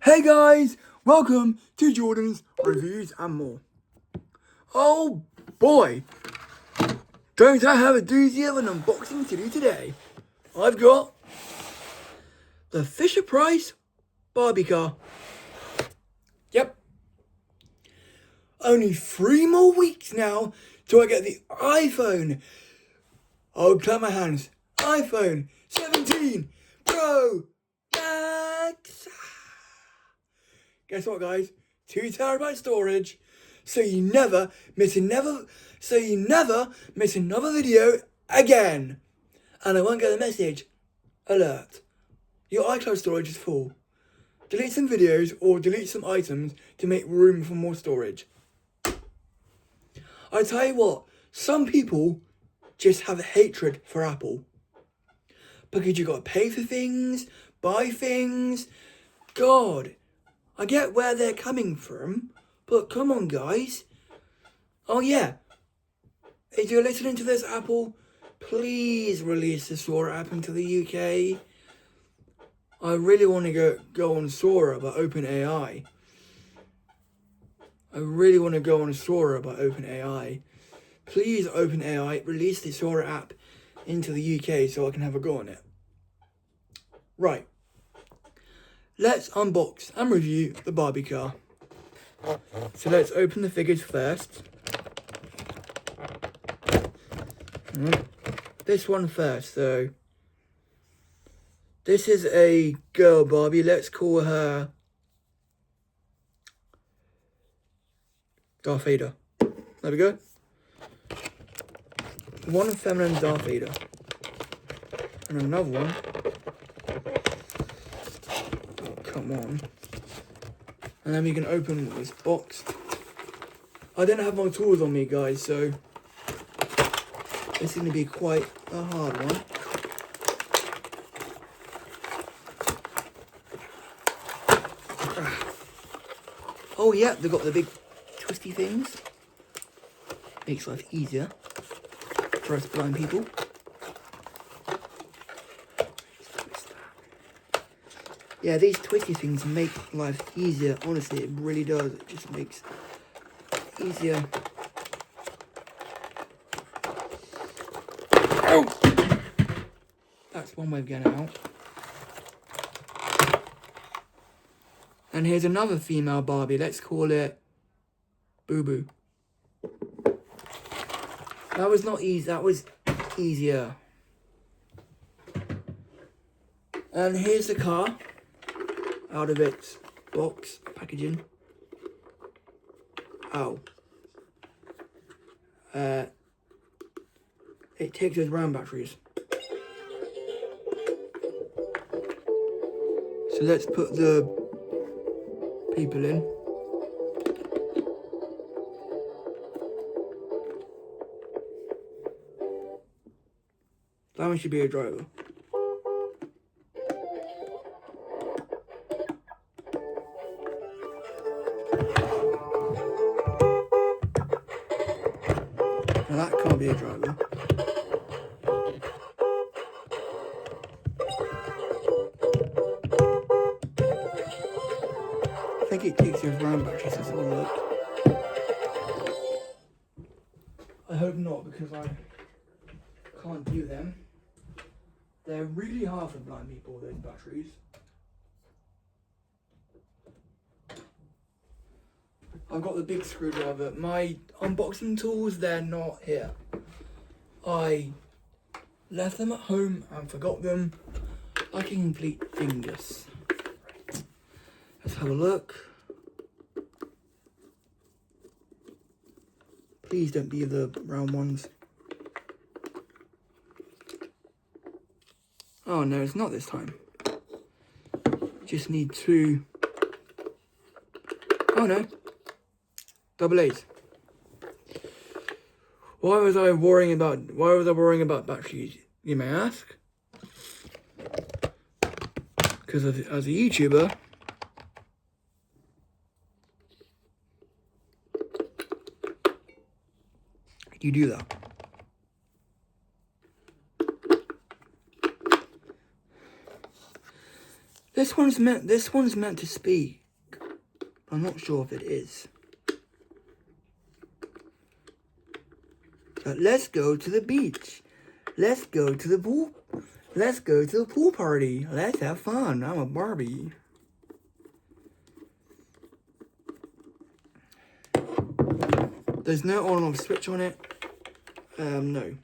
Hey guys, welcome to Jordan's Reviews and More. Oh boy, don't I have a doozy of an unboxing to do today. I've got the Fisher-Price Barbie car. Yep. Only 3 more weeks now till I get the iPhone. Oh, clap my hands. iPhone 17 Pro Max. Guess what, guys? 2 terabyte storage, so you never miss another video again. And I won't get a message. Alert. Your iCloud storage is full. Delete some videos or delete some items to make room for more storage. I tell you what, some people just have hatred for Apple. Because you gotta pay for things, buy things. God. I get where they're coming from, but come on, guys. Oh, yeah. If you're listening to this, Apple, please release the Sora app into the UK. I really want to go on Sora by OpenAI. Please, OpenAI, release the Sora app into the UK so I can have a go on it. Right. Let's unbox and review the Barbie car. So let's open the figures first. This one first, so this is a girl Barbie. Let's call her Darth Vader. There we go. One feminine Darth Vader. And another one. Come on. And then we can open this box. I don't have my tools on me, guys, so this is going to be quite a hard one. Oh yeah, they've got the big twisty things. Makes life easier for us blind people. Yeah, these twisty things make life easier. Honestly, it really does. It just makes it easier. Oh! That's one way of getting out. And here's another female Barbie. Let's call it Boo Boo. That was not easy. That was easier. And here's the car. Out of its box packaging. Oh. It takes those round batteries. So let's put the people in. That one should be a driver. Now that can't be a driver. I think it takes those round batteries. Let's have a look. I hope not, because I can't do them. They're really hard for blind people, those batteries. I've got the big screwdriver. My unboxing tools, they're not here. I left them at home and forgot them like a complete dingus. Let's have a look. Please don't be the round ones. Oh no, it's not this time. Just need 2. Oh no. Double A's. Why was I worrying about batteries, you may ask? Because as a YouTuber, you do that. This one's meant to speak. I'm not sure if it is. But let's go to the beach. Let's go to the pool. Let's go to the pool party. Let's have fun. I'm a Barbie. There's no on and off switch on it. No.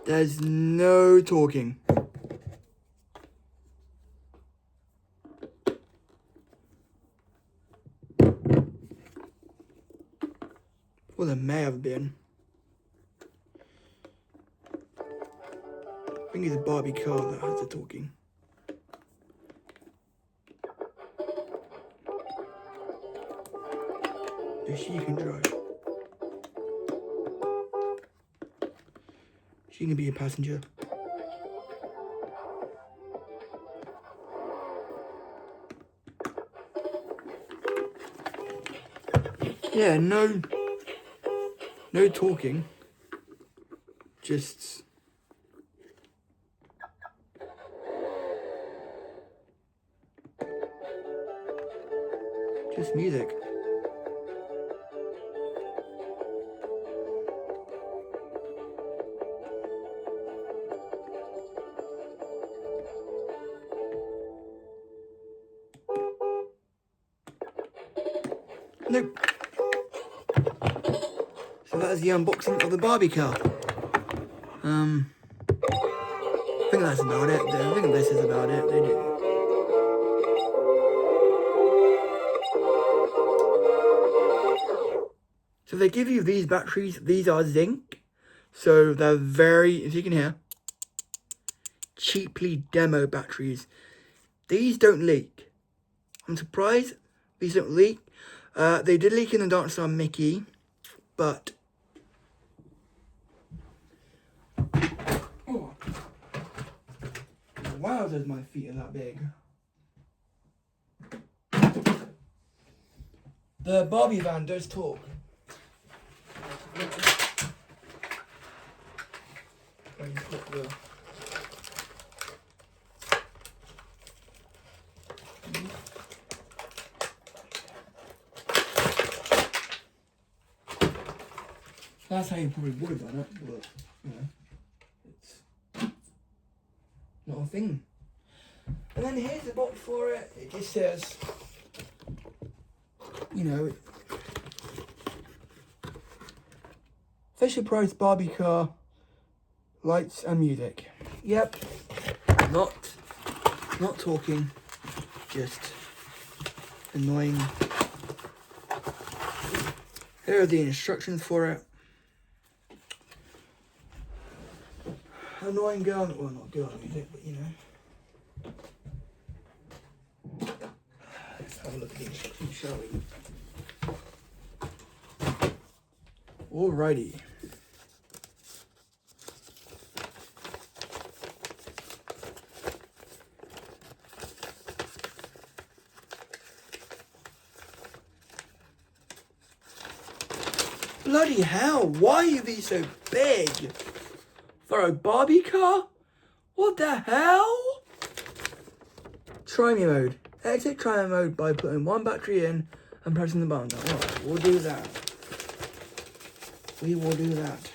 There's no talking. Well, there may have been. I think it's a Barbie car that has the talking. So she can drive. She can be a passenger. Yeah, no talking. Just music. Nope. So that is the unboxing of the Barbie car. I think that's about it. I think this is about it. So they give you these batteries. These are zinc. So they're very, as you can hear, cheaply demo batteries. These don't leak. I'm surprised these don't leak. They did leak in the Dark Star Mickey, but oh, wowzers, my feet are that big. The Barbie van does talk. That's how you probably would have done it, but you know, it's not a thing. And then here's the box for it. It just says, you know, Fisher-Price Barbie car, lights and music. Yep, not talking, just annoying. Here are the instructions for it. Annoying girl, well, not girl music, but you know. Let's have a look at the instructions, shall we? Alrighty. Bloody hell, why are these so big? For a Barbie car? What the hell? Try me mode. Exit try me mode by putting one battery in and pressing the button. Alright, we'll do that. We will do that.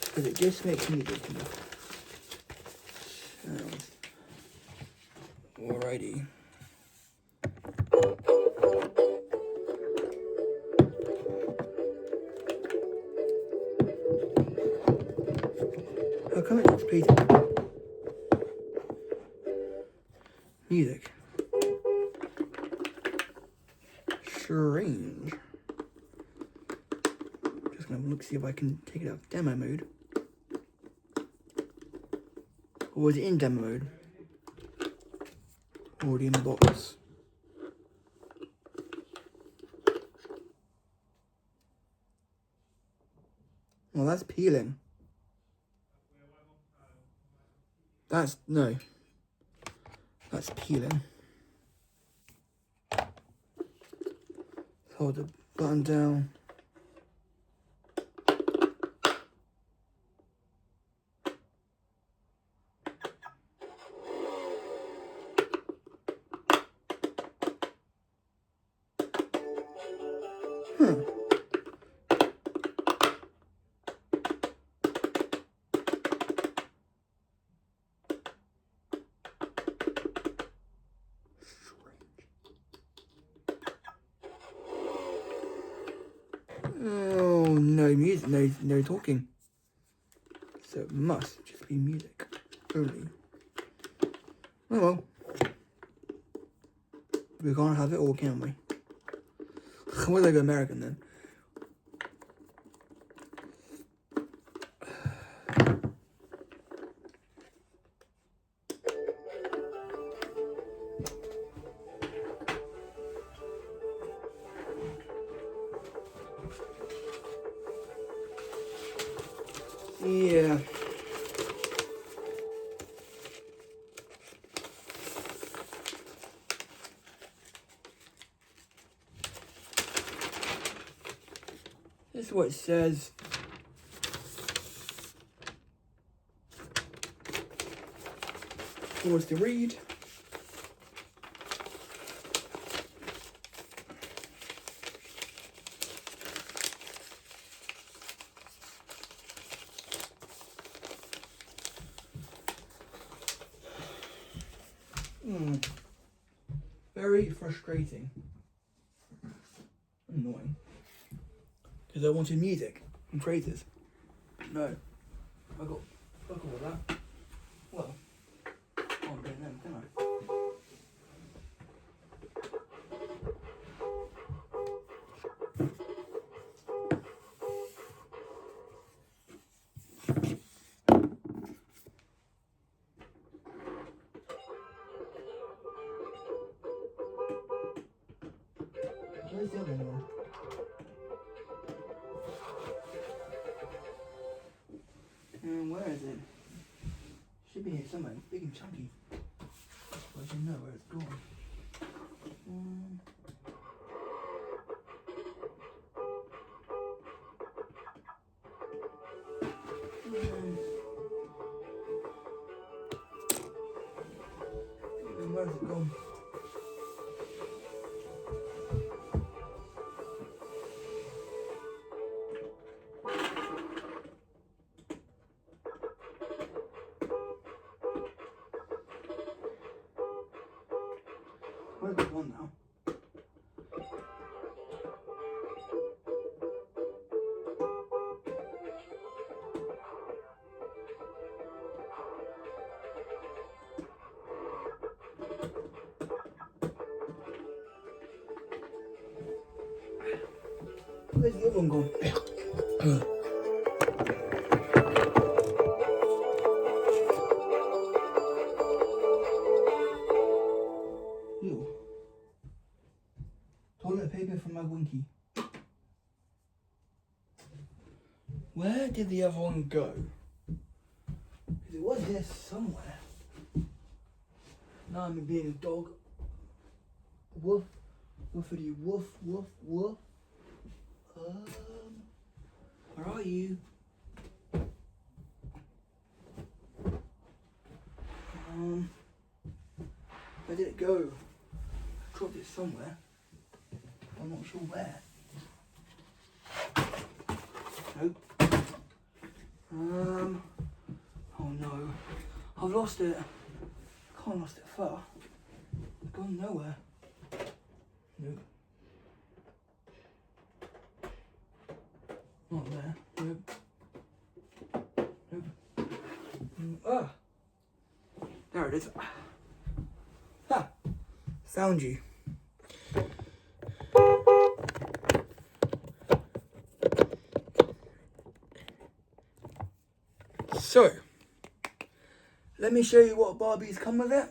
Because it just makes me ridiculous. Alrighty. How come it looks pleasing? Music. Strange. Just gonna look see if I can take it out of demo mode. Or was it in demo mode? Already in the box. Well, that's peeling. That's peeling. Hold the button down. Oh, no music, no talking. So it must just be music only. Oh well. We can't have it all, can we? We're like American then. Yeah. This is what it says. Who wants to read? Very frustrating. Annoying. Because I wanted music and phrases. No. I got fuck all of that. Well, I'm getting them, can I? Where's the other one? Where is it? Should be here somewhere, big and chunky. I don't know where it's gone. Where's it gone? Where's it gone now? Where's the other one gone? Ew. Toilet paper from my winky. Where did the other one go? Because it was here somewhere. Now I'm being a dog. Woof. Woofity woof woof woof. Where are you? Where did it go? I dropped it somewhere. I'm not sure where. Nope. Oh no. I've lost it. I can't lost it far. It's gone nowhere. Nope. Not there. Nope. Nope. There it is. Ah. Found you. So, let me show you what Barbies come with it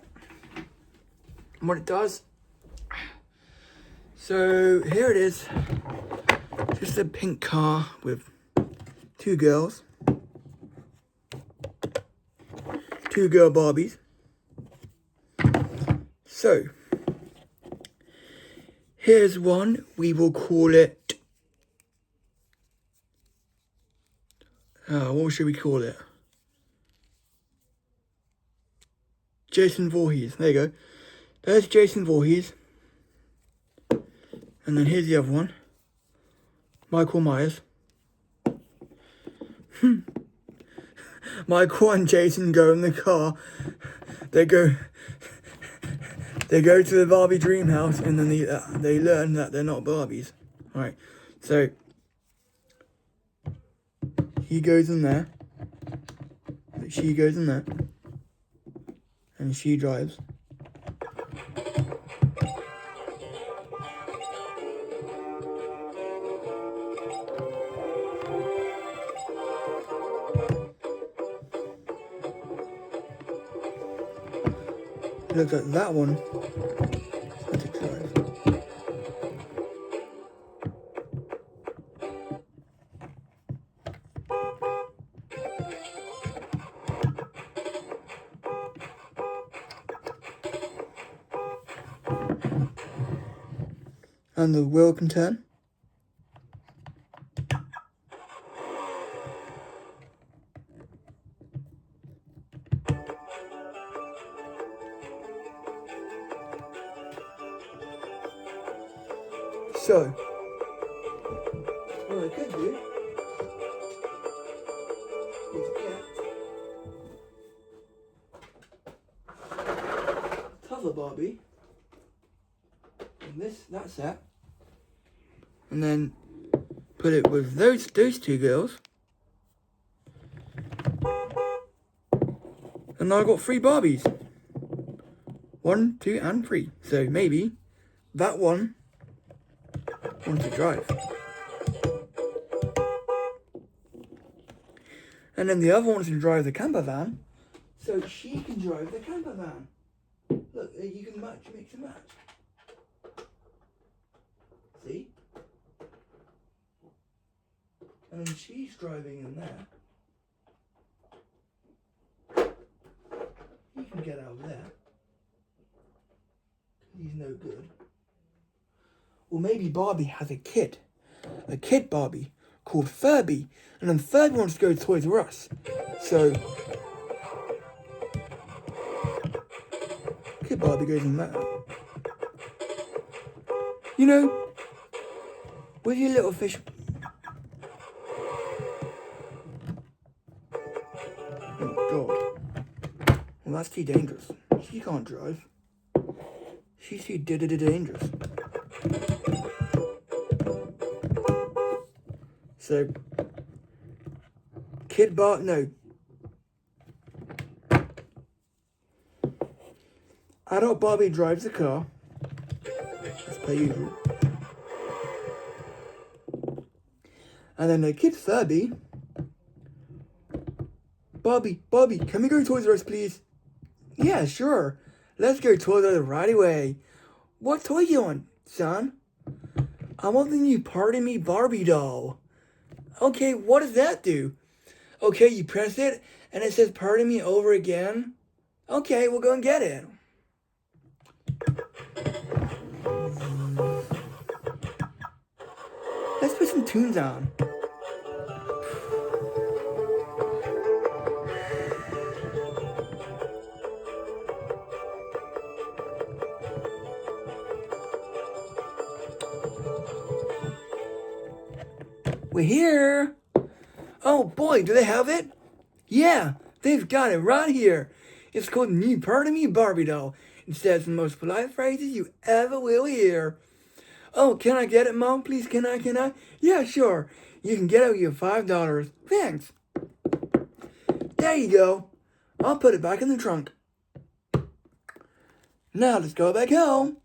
and what it does. So here it is, just a pink car with two girls, two girl Barbies. So here's one, we will call it, what should we call it? Jason Voorhees, there you go. There's Jason Voorhees. And then here's the other one. Michael Myers. Michael and Jason go in the car. They go to the Barbie dream house, and then they learn that they're not Barbies. All right, so he goes in there. She goes in there, and she drives. Looks like that one had to drive. And the wheel can turn. So, what I could do is get t'other Barbie and that set, and then put it with those two girls, and I got 3 Barbies. 1, 2, and 3. So maybe that one wants to drive. And then the other one wants to drive the camper van, so she can drive the camper van. Look, you can mix and match. See? And then she's driving in there. He can get out of there. He's no good. Or maybe Barbie has a kid Barbie called Furby, and then Furby wants to go to Toys R Us. So Kid Barbie goes in there. You know, with your little fish. Oh God. Well, that's too dangerous. She can't drive. She's too dangerous. So, Adult Barbie drives the car, as per usual. And then the kid Furby, Barbie, can we go to Toys R Us, please? Yeah, sure. Let's go to Toys R Us right away. What toy you want, son? I want the new Pardon Me Barbie doll. Okay, what does that do? Okay, you press it, and it says pardon me over again. Okay, we'll go and get it. Let's put some tunes on. We're here. Oh boy, do they have it? Yeah, they've got it right here. It's called the new Pardon Me Barbie doll. It says the most polite phrases you ever will hear. Oh, can I get it, Mom? Please, can I? Yeah, sure. You can get it with your $5. Thanks. There you go. I'll put it back in the trunk. Now let's go back home.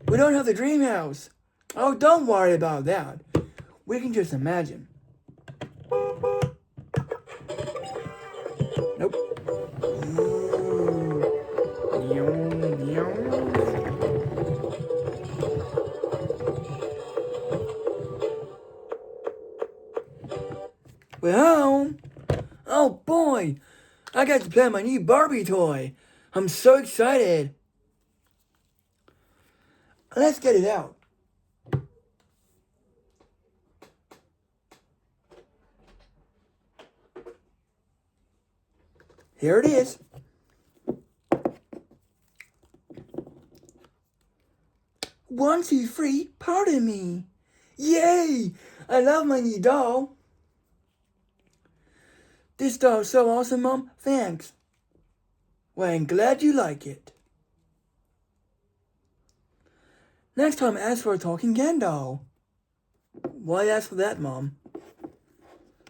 We don't have the dream house. Oh, don't worry about that. We can just imagine. Nope. We're home. Oh boy, I got to play my new Barbie toy. I'm so excited. Let's get it out. Here it is. One, two, three, pardon me. Yay! I love my new doll. This doll is so awesome, Mom. Thanks. Well, I'm glad you like it. Next time, ask for a talking Ken doll. Why ask for that, Mom?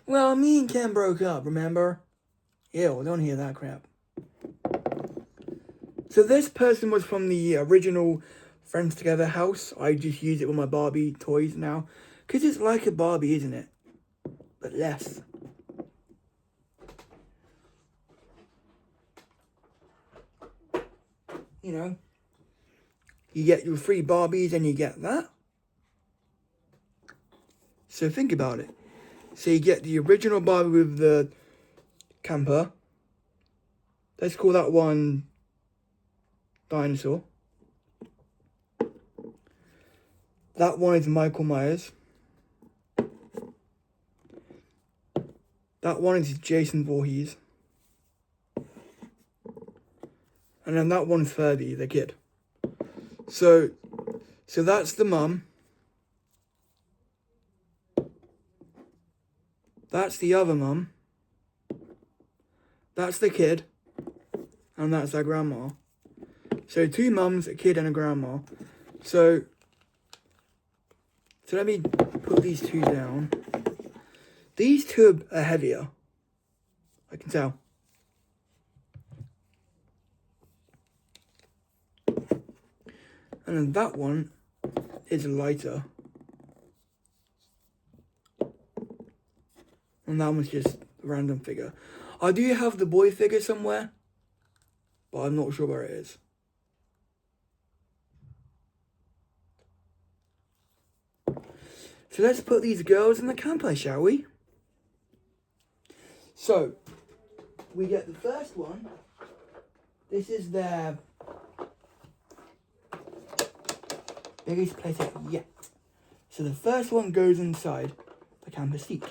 Well, me and Ken broke up, remember? Ew, don't hear that crap. So this person was from the original Friends Together house. I just use it with my Barbie toys now. Because it's like a Barbie, isn't it? But less. You know, you get your free Barbies and you get that. So think about it. So you get the original Barbie with the camper. Let's call that one Dinosaur. That one is Michael Myers. That one is Jason Voorhees. And then that one's Ferdy, the kid. So that's the mum. That's the other mum. That's the kid. And that's their grandma. So 2 mums, a kid and a grandma. So let me put these 2 down. These 2 are heavier. I can tell. And then that one is lighter. And that one's just a random figure. I do have the boy figure somewhere, but I'm not sure where it is. So let's put these girls in the camper, shall we? So, we get the first one. This is their biggest playset yet. So the first one goes inside the camper seat.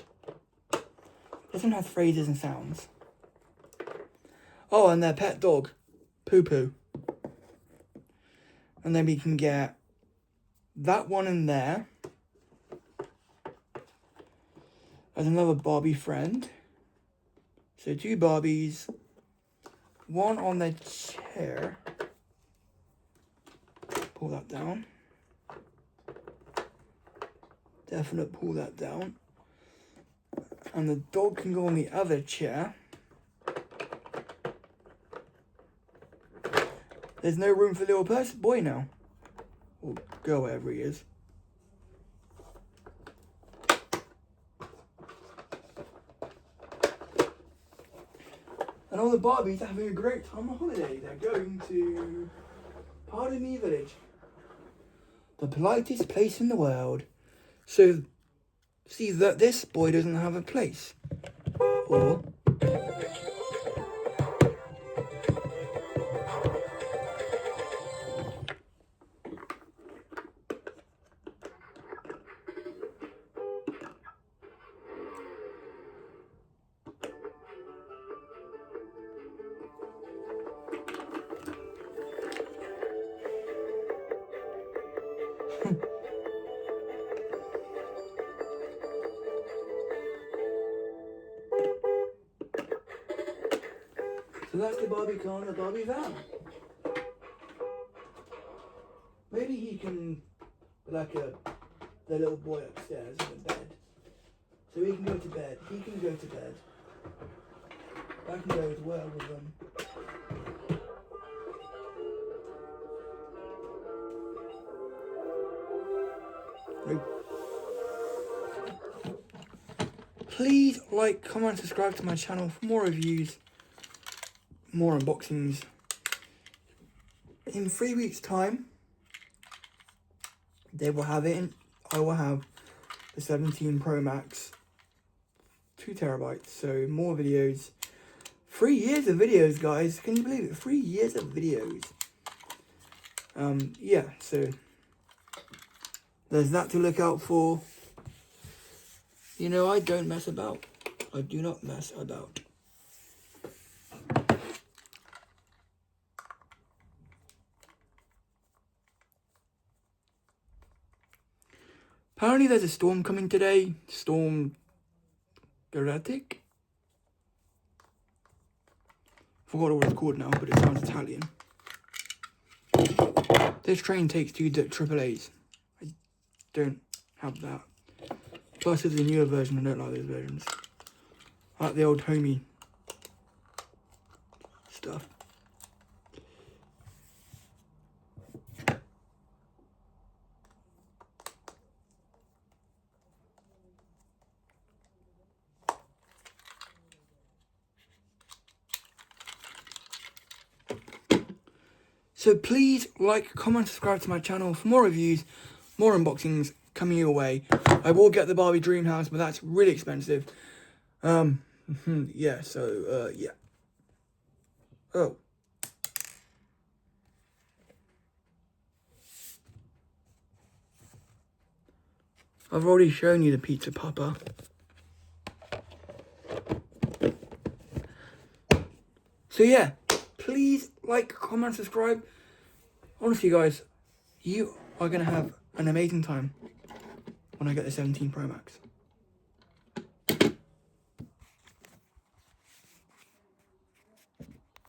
This one has phrases and sounds. Oh, and their pet dog, Poo Poo. And then we can get that one in there. As another Barbie friend. So 2 Barbies. One on the chair. Pull that down. Definitely pull that down. And the dog can go on the other chair. There's no room for little boy now. Or girl, whatever he is. And all the Barbies are having a great time on holiday. They're going to Pardon Me Village. The politest place in the world. So, see that this boy doesn't have a place. Or so that's the Barbie car and the Barbie van. Maybe he can be like the little boy upstairs in the bed. So he can go to bed. He can go to bed. I can go as well with them. Please like, comment, subscribe to my channel for more reviews, more unboxings. In 3 weeks' time, they will have it. I will have the 17 Pro Max, 2 terabytes. So more videos. 3 years of videos, guys. Can you believe it? 3 years of videos. Yeah. So there's that to look out for. You know, I don't mess about. I do not mess about. Apparently there's a storm coming today. Storm Garetic? Forgot what it's called now, but it sounds Italian. This train takes 2 AAAs. I don't have that. Plus, it's a newer version. I don't like those versions. I like the old homey stuff. So please like, comment, subscribe to my channel for more reviews, more unboxings coming your way. I will get the Barbie Dream House, but that's really expensive. Yeah, so, yeah. Oh. I've already shown you the pizza popper. So yeah, please like, comment, subscribe. Honestly, guys, you are going to have an amazing time when I get the 17 Pro Max.